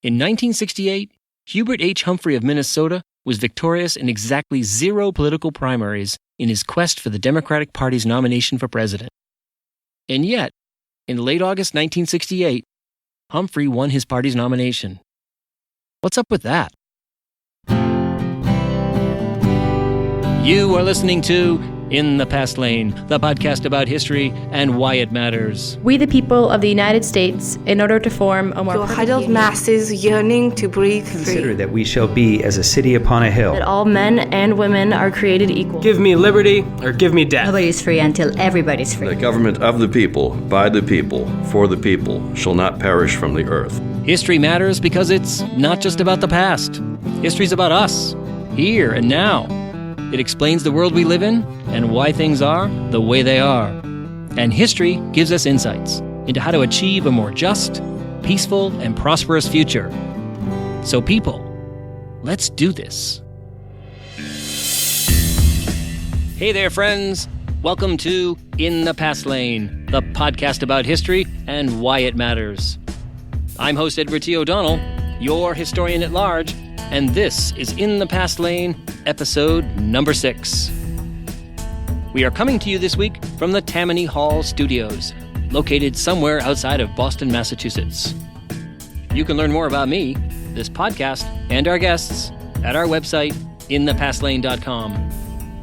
In 1968, Hubert H. Humphrey of Minnesota was victorious in exactly 0 political primaries in his quest for the Democratic Party's nomination for president. And yet, in late August 1968, Humphrey won his party's nomination. What's up with that? You are listening to In the Past Lane, the podcast about history and why it matters. We, the people of the United States, in order to form a more to huddled masses yearning to breathe free. Consider that we shall be as a city upon a hill. That all men and women are created equal. Give me liberty or give me death. Nobody's free until everybody's free. The government of the people, by the people, for the people, shall not perish from the earth. History matters because it's not just about the past. History's about us, here and now. It explains the world we live in and why things are the way they are. And history gives us insights into how to achieve a more just, peaceful, and prosperous future. So people, let's do this. Hey there, friends. Welcome to In the Past Lane, the podcast about history and why it matters. I'm host Edward T. O'Donnell, your historian at large, and this is In the Past Lane, episode number 6. We are coming to you this week from the Tammany Hall studios, located somewhere outside of Boston, Massachusetts. You can learn more about me, this podcast, and our guests at our website, inthepastlane.com,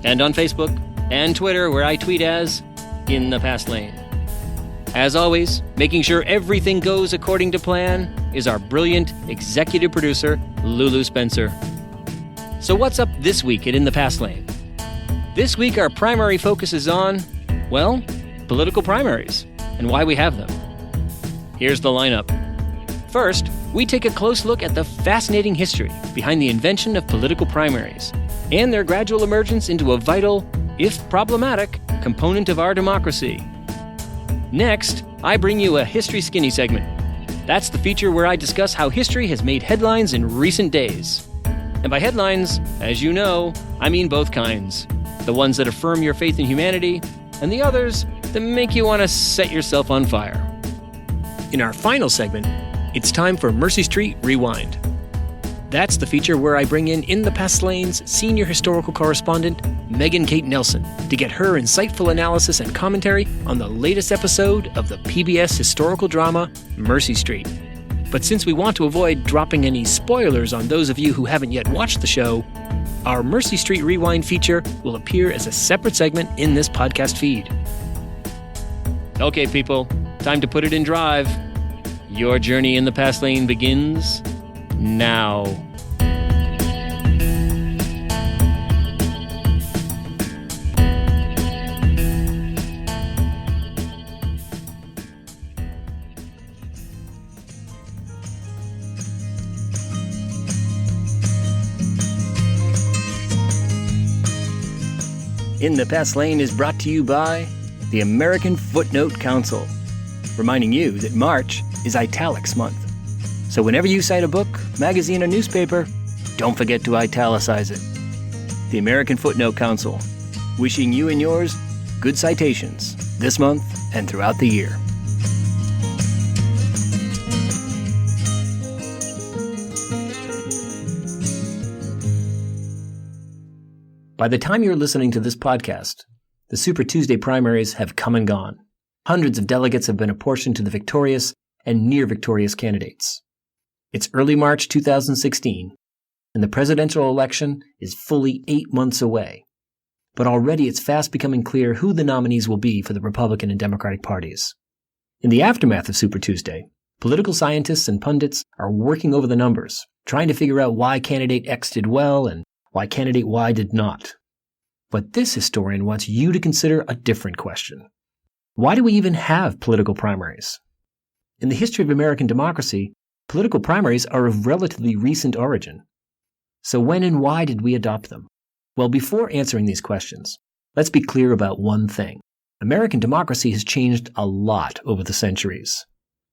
and on Facebook and Twitter, where I tweet as In the Past Lane. As always, making sure everything goes according to plan is our brilliant executive producer, Lulu Spencer. So what's up this week at In the Past Lane? This week our primary focus is on, well, political primaries and why we have them. Here's the lineup. First, we take a close look at the fascinating history behind the invention of political primaries and their gradual emergence into a vital, if problematic, component of our democracy. Next, I bring you a History Skinny segment. That's the feature where I discuss how history has made headlines in recent days. And by headlines, as you know, I mean both kinds. The ones that affirm your faith in humanity, and the others that make you want to set yourself on fire. In our final segment, it's time for Mercy Street Rewind. That's the feature where I bring in the Past Lane's senior historical correspondent, Megan Kate Nelson, to get her insightful analysis and commentary on the latest episode of the PBS historical drama, Mercy Street. But since we want to avoid dropping any spoilers on those of you who haven't yet watched the show, our Mercy Street Rewind feature will appear as a separate segment in this podcast feed. Okay, people, time to put it in drive. Your journey in the Past Lane begins now. In the Past Lane is brought to you by the American Footnote Council, reminding you that March is Italics Month. So whenever you cite a book, magazine, or newspaper, don't forget to italicize it. The American Footnote Council, wishing you and yours good citations this month and throughout the year. By the time you're listening to this podcast, the Super Tuesday primaries have come and gone. Hundreds of delegates have been apportioned to the victorious and near-victorious candidates. It's early March 2016, and the presidential election is fully 8 months away. But already it's fast becoming clear who the nominees will be for the Republican and Democratic parties. In the aftermath of Super Tuesday, political scientists and pundits are working over the numbers, trying to figure out why candidate X did well and why candidate Y did not. But this historian wants you to consider a different question. Why do we even have political primaries? In the history of American democracy, political primaries are of relatively recent origin. So when and why did we adopt them? Well, before answering these questions, let's be clear about one thing. American democracy has changed a lot over the centuries.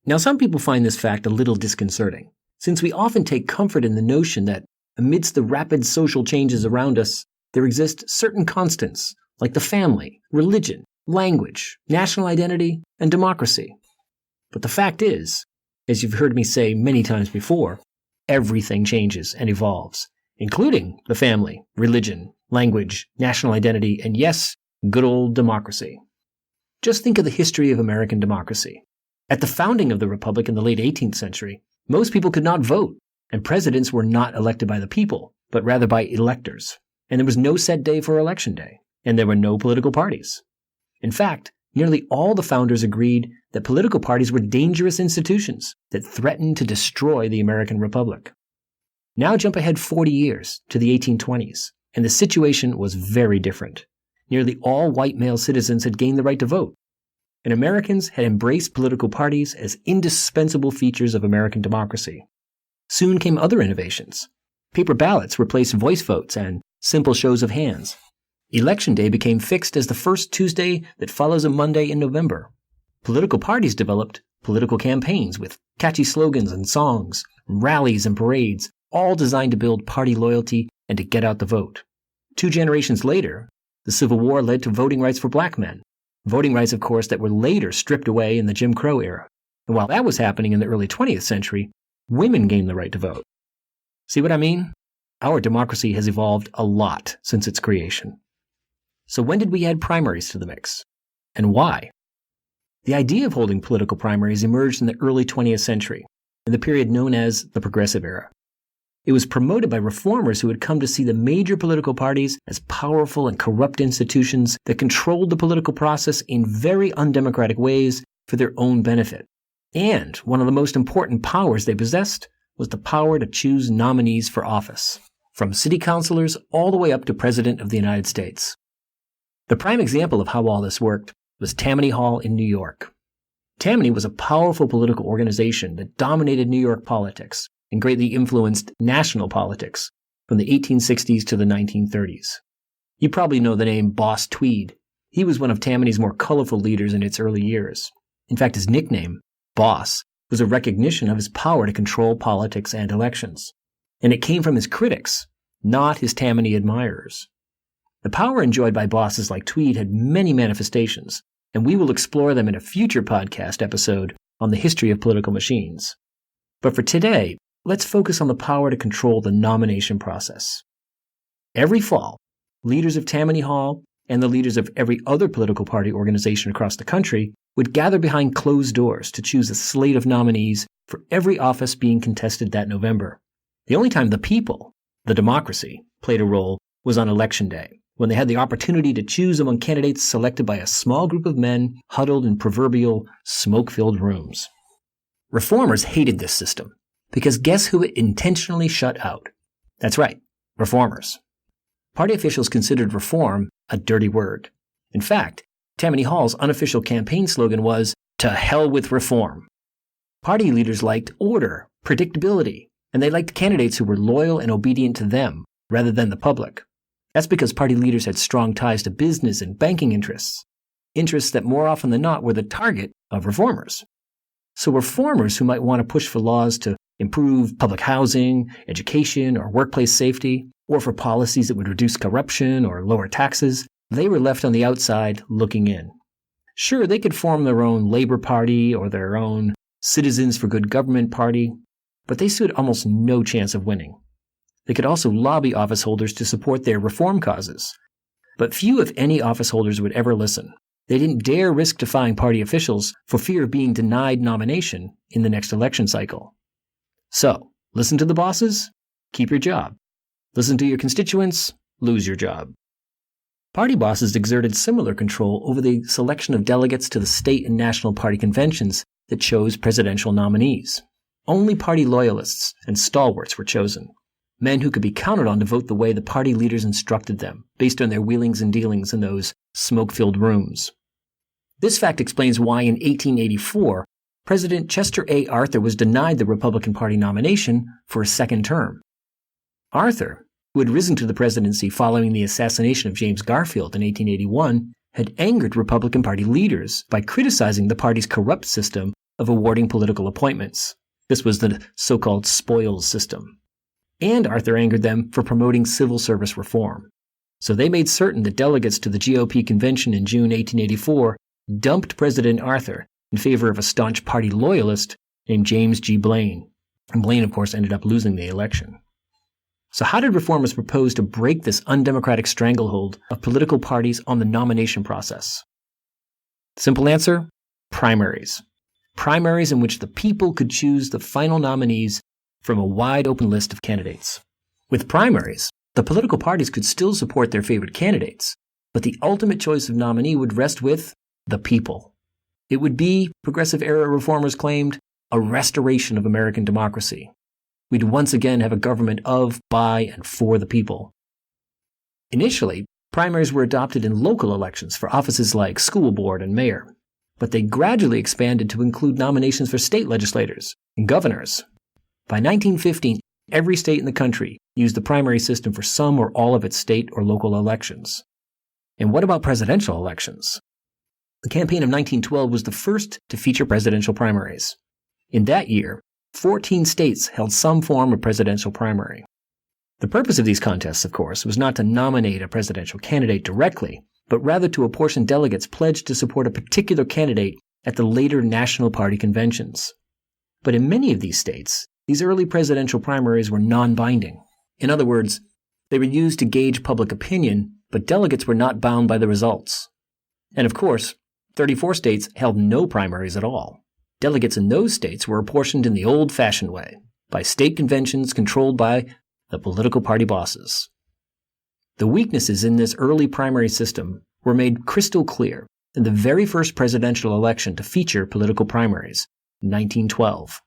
Now, some people find this fact a little disconcerting, since we often take comfort in the notion that amidst the rapid social changes around us, there exist certain constants, like the family, religion, language, national identity, and democracy. But the fact is, as you've heard me say many times before, everything changes and evolves, including the family, religion, language, national identity, and yes, good old democracy. Just think of the history of American democracy. At the founding of the Republic in the late 18th century, most people could not vote, and presidents were not elected by the people, but rather by electors. And there was no set day for Election Day, and there were no political parties. In fact, nearly all the founders agreed that political parties were dangerous institutions that threatened to destroy the American Republic. Now jump ahead 40 years to the 1820s, and the situation was very different. Nearly all white male citizens had gained the right to vote, and Americans had embraced political parties as indispensable features of American democracy. Soon came other innovations. Paper ballots replaced voice votes and simple shows of hands. Election Day became fixed as the first Tuesday that follows a Monday in November. Political parties developed political campaigns with catchy slogans and songs, rallies and parades, all designed to build party loyalty and to get out the vote. 2 generations later, the Civil War led to voting rights for black men. Voting rights, of course, that were later stripped away in the Jim Crow era. And while that was happening in the early 20th century, women gained the right to vote. See what I mean? Our democracy has evolved a lot since its creation. So when did we add primaries to the mix? And why? The idea of holding political primaries emerged in the early 20th century, in the period known as the Progressive Era. It was promoted by reformers who had come to see the major political parties as powerful and corrupt institutions that controlled the political process in very undemocratic ways for their own benefit. And one of the most important powers they possessed was the power to choose nominees for office, from city councilors all the way up to President of the United States. The prime example of how all this worked was Tammany Hall in New York. Tammany was a powerful political organization that dominated New York politics and greatly influenced national politics from the 1860s to the 1930s. You probably know the name Boss Tweed. He was one of Tammany's more colorful leaders in its early years. In fact, his nickname, Boss, was a recognition of his power to control politics and elections. And it came from his critics, not his Tammany admirers. The power enjoyed by bosses like Tweed had many manifestations, and we will explore them in a future podcast episode on the history of political machines. But for today, let's focus on the power to control the nomination process. Every fall, leaders of Tammany Hall and the leaders of every other political party organization across the country would gather behind closed doors to choose a slate of nominees for every office being contested that November. The only time the people, the democracy, played a role was on Election Day, when they had the opportunity to choose among candidates selected by a small group of men huddled in proverbial smoke-filled rooms. Reformers hated this system, because guess who it intentionally shut out? That's right, reformers. Party officials considered reform a dirty word. In fact, Tammany Hall's unofficial campaign slogan was, "To hell with reform." Party leaders liked order, predictability, and they liked candidates who were loyal and obedient to them, rather than the public. That's because party leaders had strong ties to business and banking interests that more often than not were the target of reformers. So reformers who might want to push for laws to improve public housing, education, or workplace safety, or for policies that would reduce corruption or lower taxes, they were left on the outside looking in. Sure, they could form their own Labor Party or their own Citizens for Good Government Party, but they stood almost no chance of winning. They could also lobby office holders to support their reform causes. But few, if any, office holders would ever listen. They didn't dare risk defying party officials for fear of being denied nomination in the next election cycle. So, listen to the bosses, keep your job. Listen to your constituents, lose your job. Party bosses exerted similar control over the selection of delegates to the state and national party conventions that chose presidential nominees. Only party loyalists and stalwarts were chosen. Men who could be counted on to vote the way the party leaders instructed them, based on their wheelings and dealings in those smoke-filled rooms. This fact explains why in 1884, President Chester A. Arthur was denied the Republican Party nomination for a second term. Arthur, who had risen to the presidency following the assassination of James Garfield in 1881, had angered Republican Party leaders by criticizing the party's corrupt system of awarding political appointments. This was the so-called spoils system. And Arthur angered them for promoting civil service reform. So they made certain that delegates to the GOP convention in June 1884 dumped President Arthur in favor of a staunch party loyalist named James G. Blaine. And Blaine, of course, ended up losing the election. So how did reformers propose to break this undemocratic stranglehold of political parties on the nomination process? Simple answer, primaries. Primaries in which the people could choose the final nominees from a wide open list of candidates. With primaries, the political parties could still support their favorite candidates, but the ultimate choice of nominee would rest with the people. It would be, progressive-era reformers claimed, a restoration of American democracy. We'd once again have a government of, by, and for the people. Initially, primaries were adopted in local elections for offices like school board and mayor, but they gradually expanded to include nominations for state legislators and governors. By 1915, every state in the country used the primary system for some or all of its state or local elections. And what about presidential elections? The campaign of 1912 was the first to feature presidential primaries. In that year, 14 states held some form of presidential primary. The purpose of these contests, of course, was not to nominate a presidential candidate directly, but rather to apportion delegates pledged to support a particular candidate at the later national party conventions. But in many of these states, these early presidential primaries were non-binding. In other words, they were used to gauge public opinion, but delegates were not bound by the results. And of course, 34 states held no primaries at all. Delegates in those states were apportioned in the old-fashioned way, by state conventions controlled by the political party bosses. The weaknesses in this early primary system were made crystal clear in the very first presidential election to feature political primaries, 1912.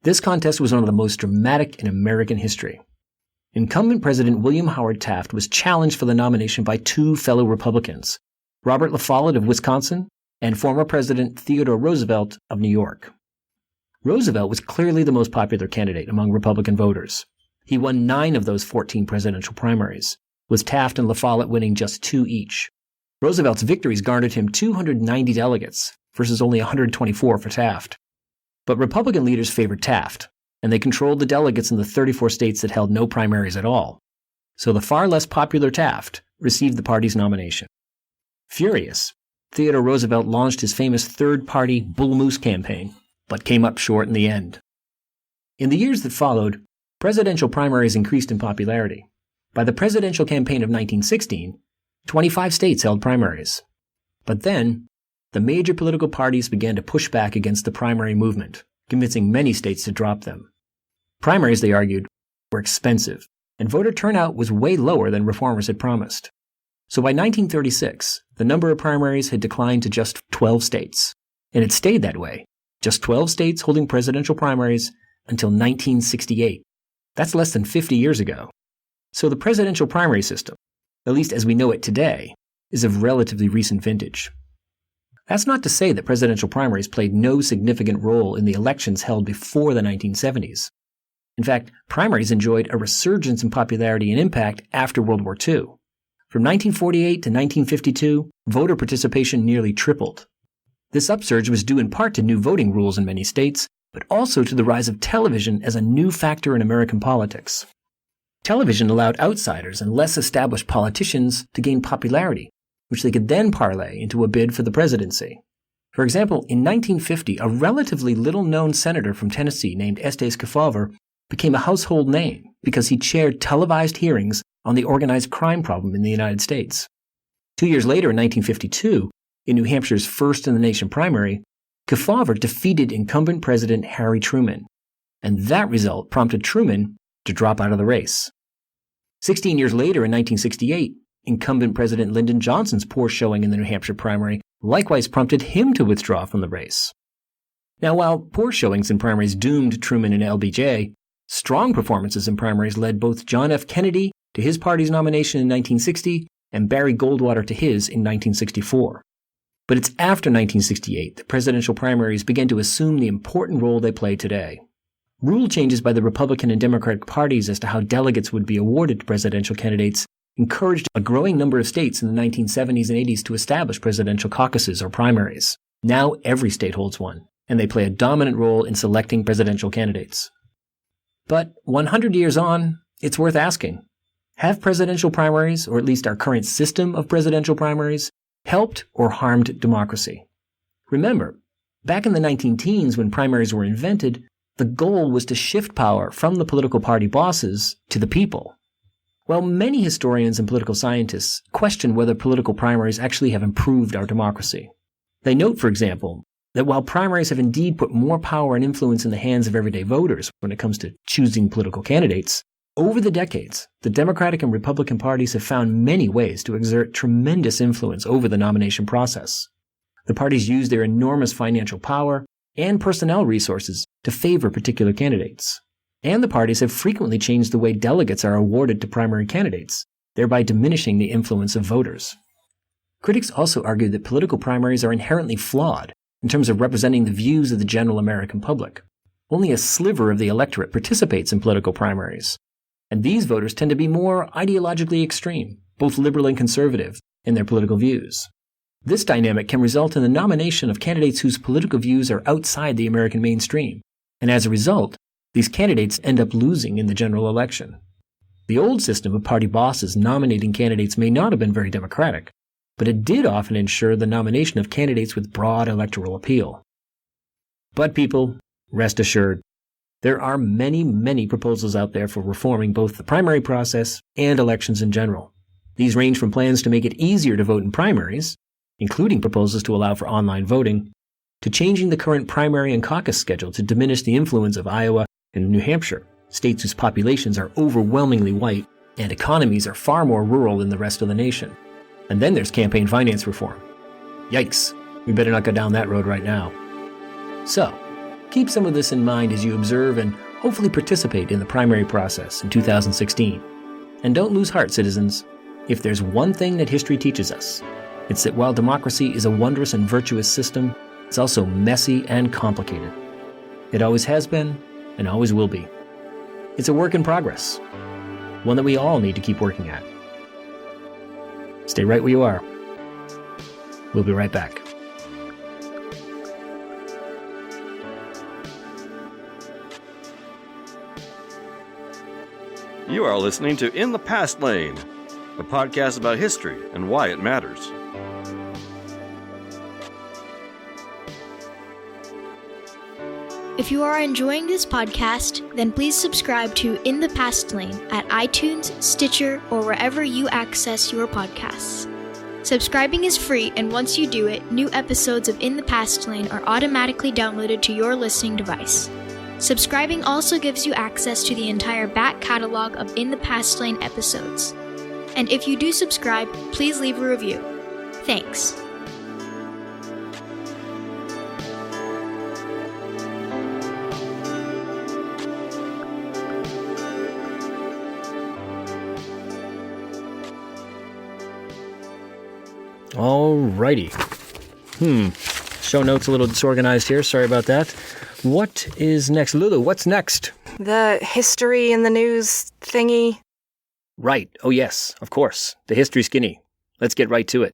This contest was one of the most dramatic in American history. Incumbent President William Howard Taft was challenged for the nomination by two fellow Republicans, Robert La Follette of Wisconsin and former President Theodore Roosevelt of New York. Roosevelt was clearly the most popular candidate among Republican voters. He won 9 of those 14 presidential primaries, with Taft and La Follette winning just 2 each. Roosevelt's victories garnered him 290 delegates versus only 124 for Taft. But Republican leaders favored Taft, and they controlled the delegates in the 34 states that held no primaries at all. So the far less popular Taft received the party's nomination. Furious, Theodore Roosevelt launched his famous third-party Bull Moose campaign, but came up short in the end. In the years that followed, presidential primaries increased in popularity. By the presidential campaign of 1916, 25 states held primaries. But then, the major political parties began to push back against the primary movement, convincing many states to drop them. Primaries, they argued, were expensive, and voter turnout was way lower than reformers had promised. So by 1936, the number of primaries had declined to just 12 states, and it stayed that way, just 12 states holding presidential primaries until 1968. That's less than 50 years ago. So the presidential primary system, at least as we know it today, is of relatively recent vintage. That's not to say that presidential primaries played no significant role in the elections held before the 1970s. In fact, primaries enjoyed a resurgence in popularity and impact after World War II. From 1948 to 1952, voter participation nearly tripled. This upsurge was due in part to new voting rules in many states, but also to the rise of television as a new factor in American politics. Television allowed outsiders and less established politicians to gain popularity, which they could then parlay into a bid for the presidency. For example, in 1950, a relatively little-known senator from Tennessee named Estes Kefauver became a household name because he chaired televised hearings on the organized crime problem in the United States. 2 years later, in 1952, in New Hampshire's first-in-the-nation primary, Kefauver defeated incumbent President Harry Truman, and that result prompted Truman to drop out of the race. 16 years later, in 1968, incumbent President Lyndon Johnson's poor showing in the New Hampshire primary likewise prompted him to withdraw from the race. Now, while poor showings in primaries doomed Truman and LBJ, strong performances in primaries led both John F. Kennedy to his party's nomination in 1960 and Barry Goldwater to his in 1964. But it's after 1968 that presidential primaries began to assume the important role they play today. Rule changes by the Republican and Democratic parties as to how delegates would be awarded to presidential candidates encouraged a growing number of states in the 1970s and 80s to establish presidential caucuses or primaries. Now every state holds one, and they play a dominant role in selecting presidential candidates. But 100 years on, it's worth asking, have presidential primaries, or at least our current system of presidential primaries, helped or harmed democracy? Remember, back in the 19-teens when primaries were invented, The goal was to shift power from the political party bosses to the people. Well, many historians and political scientists question whether political primaries actually have improved our democracy. They note, for example, that while primaries have indeed put more power and influence in the hands of everyday voters when it comes to choosing political candidates, over the decades, the Democratic and Republican parties have found many ways to exert tremendous influence over the nomination process. The parties use their enormous financial power and personnel resources to favor particular candidates. And the parties have frequently changed the way delegates are awarded to primary candidates, thereby diminishing the influence of voters. Critics also argue that political primaries are inherently flawed in terms of representing the views of the general American public. Only a sliver of the electorate participates in political primaries, and these voters tend to be more ideologically extreme, both liberal and conservative, in their political views. This dynamic can result in the nomination of candidates whose political views are outside the American mainstream, and as a result, these candidates end up losing in the general election. The old system of party bosses nominating candidates may not have been very democratic, but it did often ensure the nomination of candidates with broad electoral appeal. But people, rest assured, there are many, many proposals out there for reforming both the primary process and elections in general. These range from plans to make it easier to vote in primaries, including proposals to allow for online voting, to changing the current primary and caucus schedule to diminish the influence of Iowa and New Hampshire, states whose populations are overwhelmingly white and economies are far more rural than the rest of the nation. And then there's campaign finance reform. Yikes, we better not go down that road right now. So, keep some of this in mind as you observe and hopefully participate in the primary process in 2016. And don't lose heart, citizens. If there's one thing that history teaches us, it's that while democracy is a wondrous and virtuous system, it's also messy and complicated. It always has been and always will be. It's a work in progress, one that we all need to keep working at. Stay right where you are. We'll be right back. You are listening to In the Past Lane, a podcast about history and why it matters. If you are enjoying this podcast, then please subscribe to In the Past Lane at iTunes, Stitcher, or wherever you access your podcasts. Subscribing is free, and once you do it, new episodes of In the Past Lane are automatically downloaded to your listening device. Subscribing also gives you access to the entire back catalog of In the Past Lane episodes. And if you do subscribe, please leave a review. Thanks. Alrighty. Show notes a little disorganized here. Sorry about that. What is next? Lulu, what's next? The history in the news thingy. Right. Oh, yes. Of course. The History Skinny. Let's get right to it.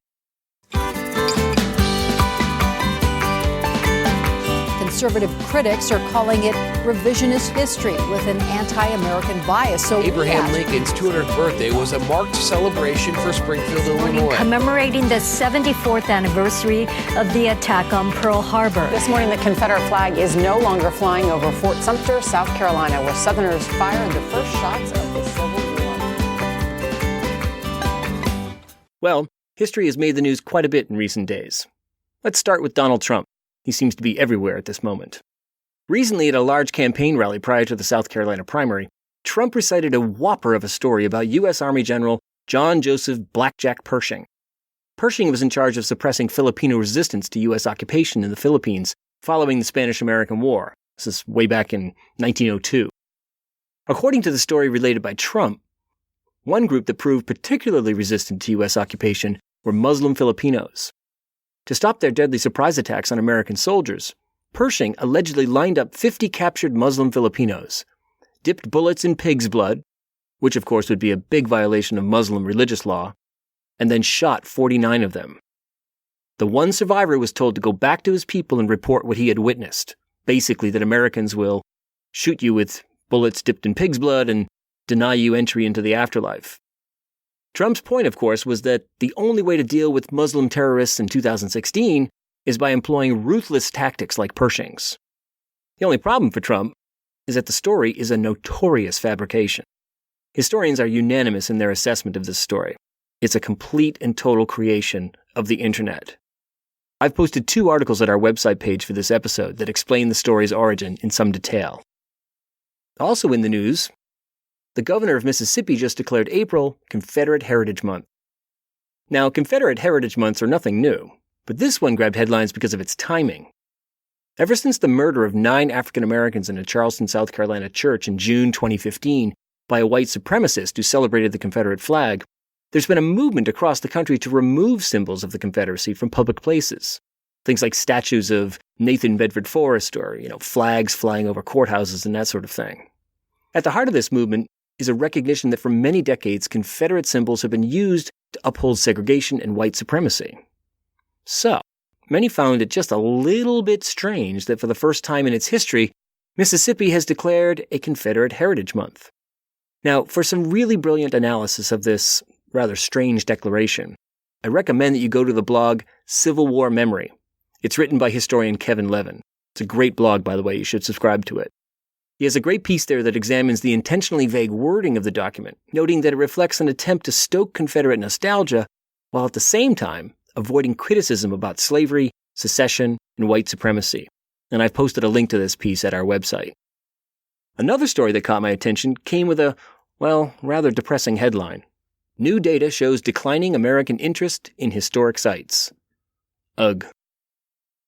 Conservative critics are calling it revisionist history with an anti-American bias. So Abraham Lincoln's 200th birthday was a marked celebration for Springfield, Illinois. Commemorating the 74th anniversary of the attack on Pearl Harbor. This morning, the Confederate flag is no longer flying over Fort Sumter, South Carolina, where Southerners fired the first shots of the Civil War. Well, history has made the news quite a bit in recent days. Let's start with Donald Trump. He seems to be everywhere at this moment. Recently, at a large campaign rally prior to the South Carolina primary, Trump recited a whopper of a story about U.S. Army General John Joseph Blackjack Pershing. Pershing was in charge of suppressing Filipino resistance to U.S. occupation in the Philippines following the Spanish-American War. This is way back in 1902. According to the story related by Trump, one group that proved particularly resistant to U.S. occupation were Muslim Filipinos. To stop their deadly surprise attacks on American soldiers, Pershing allegedly lined up 50 captured Muslim Filipinos, dipped bullets in pig's blood, which of course would be a big violation of Muslim religious law, and then shot 49 of them. The one survivor was told to go back to his people and report what he had witnessed, basically that Americans will shoot you with bullets dipped in pig's blood and deny you entry into the afterlife. Trump's point, of course, was that the only way to deal with Muslim terrorists in 2016 is by employing ruthless tactics like Pershing's. The only problem for Trump is that the story is a notorious fabrication. Historians are unanimous in their assessment of this story. It's a complete and total creation of the internet. I've posted 2 articles at our website page for this episode that explain the story's origin in some detail. Also in the news, the governor of Mississippi just declared April Confederate Heritage Month. Now, Confederate Heritage Months are nothing new, but this one grabbed headlines because of its timing. Ever since the murder of 9 African Americans in a Charleston, South Carolina church in June 2015 by a white supremacist who celebrated the Confederate flag, there's been a movement across the country to remove symbols of the Confederacy from public places. Things like statues of Nathan Bedford Forrest or, flags flying over courthouses and that sort of thing. At the heart of this movement is a recognition that for many decades, Confederate symbols have been used to uphold segregation and white supremacy. So, many found it just a little bit strange that for the first time in its history, Mississippi has declared a Confederate Heritage Month. Now, for some really brilliant analysis of this rather strange declaration, I recommend that you go to the blog Civil War Memory. It's written by historian Kevin Levin. It's a great blog, by the way. You should subscribe to it. He has a great piece there that examines the intentionally vague wording of the document, noting that it reflects an attempt to stoke Confederate nostalgia while at the same time avoiding criticism about slavery, secession, and white supremacy. And I've posted a link to this piece at our website. Another story that caught my attention came with a, rather depressing headline. New data shows declining American interest in historic sites. Ugh.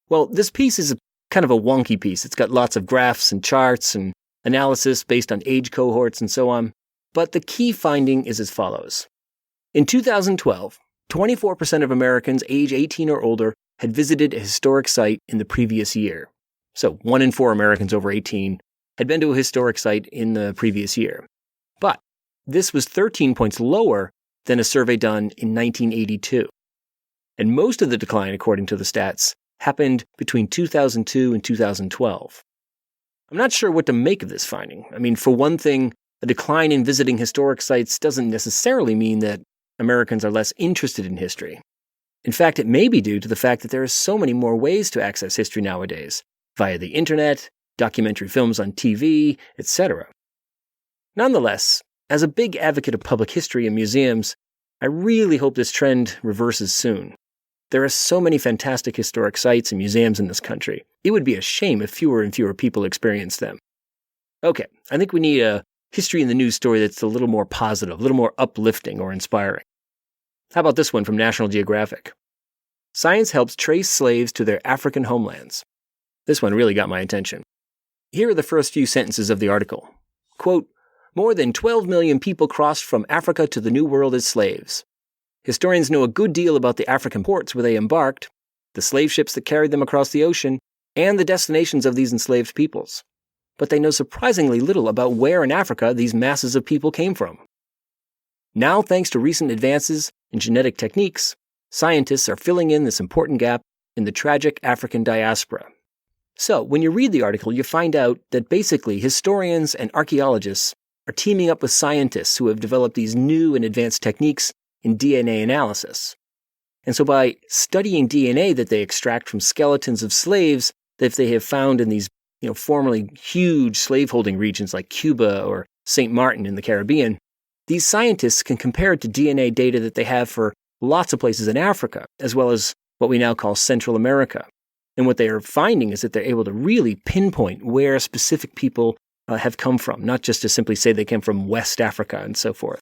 Well, this piece is kind of a wonky piece. It's got lots of graphs and charts and analysis based on age cohorts and so on. But the key finding is as follows. In 2012, 24% of Americans age 18 or older had visited a historic site in the previous year. So 1 in 4 Americans over 18 had been to a historic site in the previous year. But this was 13 points lower than a survey done in 1982. And most of the decline, according to the stats, happened between 2002 and 2012. I'm not sure what to make of this finding. I mean, for one thing, a decline in visiting historic sites doesn't necessarily mean that Americans are less interested in history. In fact, it may be due to the fact that there are so many more ways to access history nowadays, via the internet, documentary films on TV, etc. Nonetheless, as a big advocate of public history and museums, I really hope this trend reverses soon. There are so many fantastic historic sites and museums in this country. It would be a shame if fewer and fewer people experienced them. Okay, I think we need a history in the news story that's a little more positive, a little more uplifting or inspiring. How about this one from National Geographic? Science helps trace slaves to their African homelands. This one really got my attention. Here are the first few sentences of the article. Quote, more than 12 million people crossed from Africa to the New World as slaves. Historians know a good deal about the African ports where they embarked, the slave ships that carried them across the ocean, and the destinations of these enslaved peoples. But they know surprisingly little about where in Africa these masses of people came from. Now, thanks to recent advances in genetic techniques, scientists are filling in this important gap in the tragic African diaspora. So, when you read the article, you find out that basically historians and archaeologists are teaming up with scientists who have developed these new and advanced techniques in DNA analysis. And so by studying DNA that they extract from skeletons of slaves that they have found in these, formerly huge slaveholding regions like Cuba or St. Martin in the Caribbean, these scientists can compare it to DNA data that they have for lots of places in Africa, as well as what we now call Central America. And what they are finding is that they're able to really pinpoint where specific people have come from, not just to simply say they came from West Africa and so forth.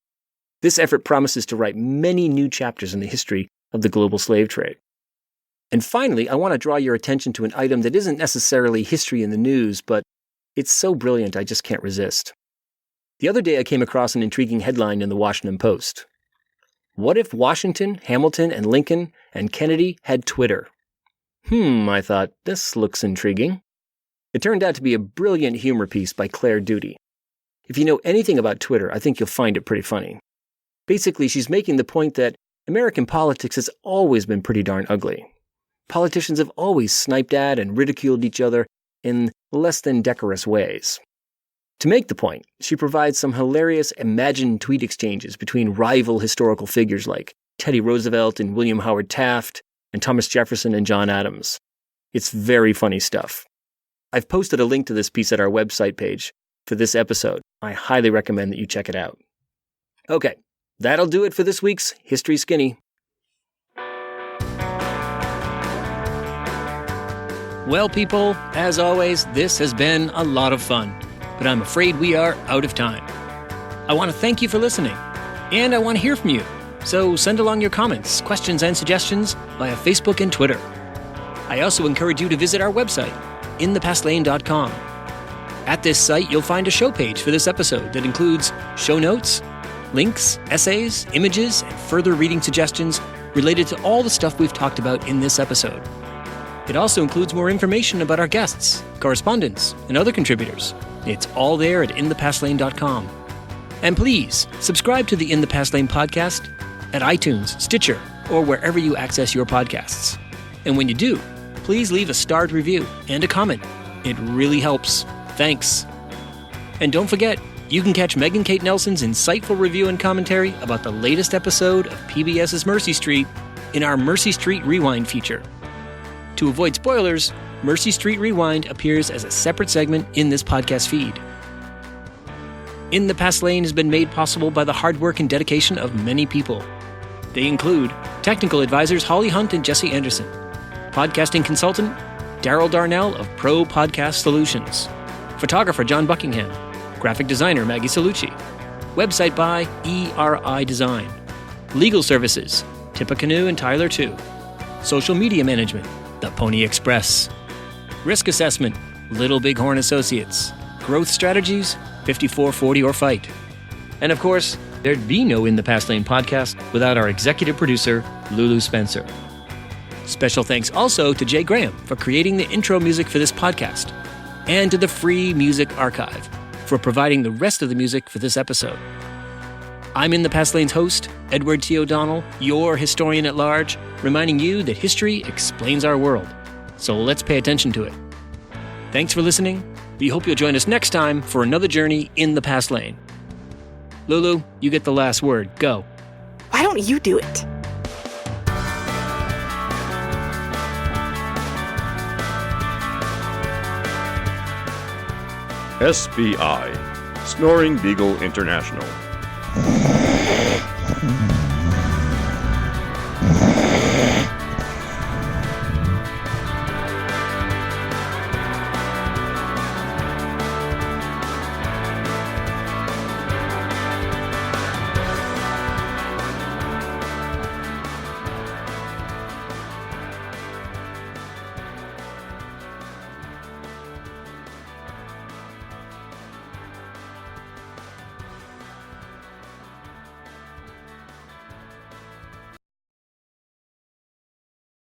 This effort promises to write many new chapters in the history of the global slave trade. And finally, I want to draw your attention to an item that isn't necessarily history in the news, but it's so brilliant I just can't resist. The other day I came across an intriguing headline in the Washington Post. What if Washington, Hamilton, and Lincoln and Kennedy had Twitter? I thought, this looks intriguing. It turned out to be a brilliant humor piece by Claire Duty. If you know anything about Twitter, I think you'll find it pretty funny. Basically, she's making the point that American politics has always been pretty darn ugly. Politicians have always sniped at and ridiculed each other in less than decorous ways. To make the point, she provides some hilarious imagined tweet exchanges between rival historical figures like Teddy Roosevelt and William Howard Taft and Thomas Jefferson and John Adams. It's very funny stuff. I've posted a link to this piece at our website page, for this episode. I highly recommend that you check it out. Okay, that'll do it for this week's History Skinny. Well, people, as always, this has been a lot of fun, but I'm afraid we are out of time. I want to thank you for listening, and I want to hear from you. So send along your comments, questions, and suggestions via Facebook and Twitter. I also encourage you to visit our website, inthepastlane.com. At this site, you'll find a show page for this episode that includes show notes, links, essays, images, and further reading suggestions related to all the stuff we've talked about in this episode. It also includes more information about our guests, correspondents, and other contributors. It's all there at inthepastlane.com. And please, subscribe to the In the Past Lane podcast at iTunes, Stitcher, or wherever you access your podcasts. And when you do, please leave a starred review and a comment. It really helps. Thanks. And don't forget, you can catch Megan Kate Nelson's insightful review and commentary about the latest episode of PBS's Mercy Street in our Mercy Street Rewind feature. To avoid spoilers, Mercy Street Rewind appears as a separate segment in this podcast feed. In the Past Lane has been made possible by the hard work and dedication of many people. They include technical advisors Holly Hunt and Jesse Anderson, podcasting consultant Daryl Darnell of Pro Podcast Solutions, photographer John Buckingham, graphic designer Maggie Salucci, website by ERI Design, legal services Tippa Canoe and Tyler 2, social media management The Pony Express, risk assessment Little Bighorn Associates, growth strategies 5440 or Fight. And of course, there'd be no In the Past Lane podcast without our executive producer, Lulu Spencer. Special thanks also to Jay Graham for creating the intro music for this podcast, and to the Free Music Archive for providing the rest of the music for this episode. I'm In the Past Lane's host, Edward T. O'Donnell, your historian at large, reminding you that history explains our world. So let's pay attention to it. Thanks for listening. We hope you'll join us next time for another journey in the Past Lane. Lulu, you get the last word. Go. Why don't you do it? SBI, Snoring Beagle International.